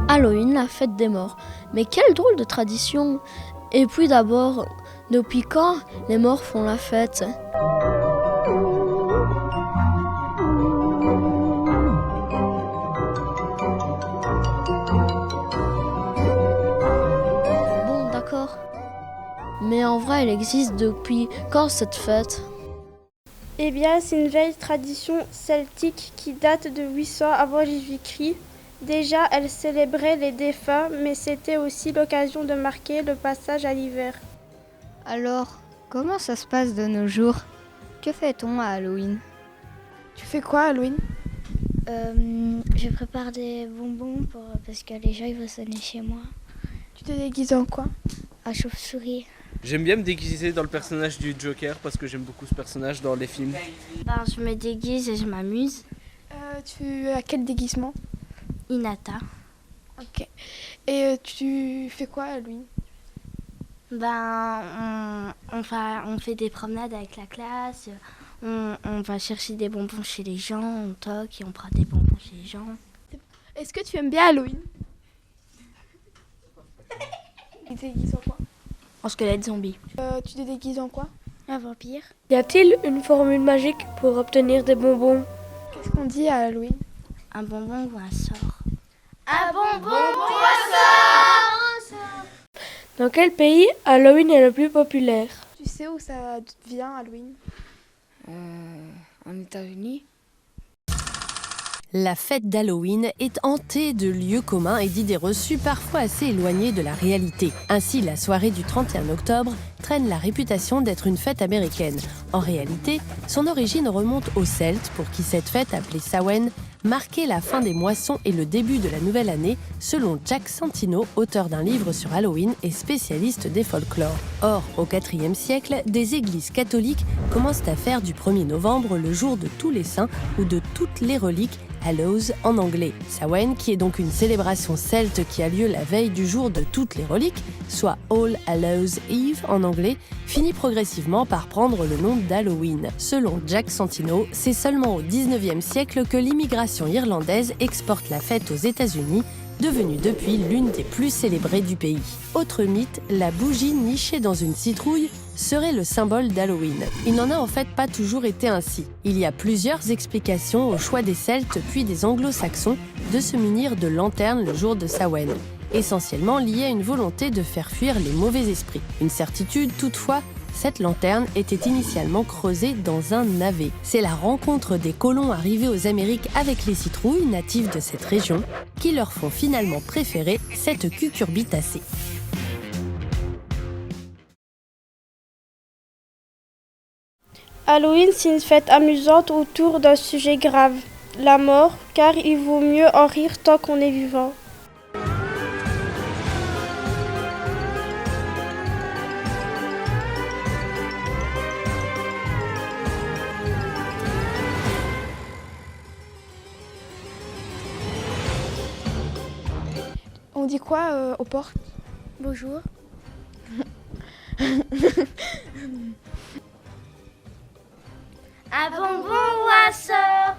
Halloween, la fête des morts. Mais quelle drôle de tradition! Et puis d'abord, depuis quand les morts font la fête? Bon, d'accord. Mais en vrai, elle existe depuis quand cette fête? Eh bien, c'est une vieille tradition celtique qui date de 800 avant Jésus-Christ. Déjà, elle célébrait les défunts, mais c'était aussi l'occasion de marquer le passage à l'hiver. Alors, comment ça se passe de nos jours? Que fait-on à Halloween? Tu fais quoi Halloween? Je prépare des bonbons parce que les gens ils vont sonner chez moi. Tu te déguises en quoi? À chauve-souris. J'aime bien me déguiser dans le personnage du Joker parce que j'aime beaucoup ce personnage dans les films. Je me déguise et je m'amuse. Tu as quel déguisement? Hinata. Ok. Et tu fais quoi Halloween? On fait des promenades avec la classe. On va chercher des bonbons chez les gens. On toque et on prend des bonbons chez les gens. Est-ce que tu aimes bien Halloween? Tu te déguises en quoi? En squelette zombie. Tu te déguises en quoi? Un vampire. Y a-t-il une formule magique pour obtenir des bonbons? Qu'est-ce qu'on dit à Halloween? Un bonbon ou un sort. Un bonbon poisson! Dans quel pays Halloween est le plus populaire? Tu sais où ça vient Halloween? En États-Unis. La fête d'Halloween est hantée de lieux communs et d'idées reçues parfois assez éloignées de la réalité. Ainsi, la soirée du 31 octobre traîne la réputation d'être une fête américaine. En réalité, son origine remonte aux Celtes, pour qui cette fête, appelée Samhain, marquait la fin des moissons et le début de la nouvelle année, selon Jack Santino, auteur d'un livre sur Halloween et spécialiste des folklores. Or, au IVe siècle, des églises catholiques commencent à faire du 1er novembre le jour de tous les saints ou de toutes les reliques, Hallows en anglais. Samhain, qui est donc une célébration celte qui a lieu la veille du jour de toutes les reliques, soit All Hallows Eve en anglais, finit progressivement par prendre le nom d'Halloween. Selon Jack Santino, c'est seulement au 19e siècle que l'immigration irlandaise exporte la fête aux États-Unis, devenue depuis l'une des plus célébrées du pays. Autre mythe, la bougie nichée dans une citrouille serait le symbole d'Halloween. Il n'en a en fait pas toujours été ainsi. Il y a plusieurs explications au choix des Celtes puis des Anglo-Saxons de se munir de lanternes le jour de Samhain, essentiellement liée à une volonté de faire fuir les mauvais esprits. Une certitude toutefois, cette lanterne était initialement creusée dans un navet. C'est la rencontre des colons arrivés aux Amériques avec les citrouilles natives de cette région qui leur font finalement préférer cette cucurbitacée. Halloween, c'est une fête amusante autour d'un sujet grave, la mort, car il vaut mieux en rire tant qu'on est vivant. On dit quoi aux portes? Bonjour. Un bonbon ou un sort?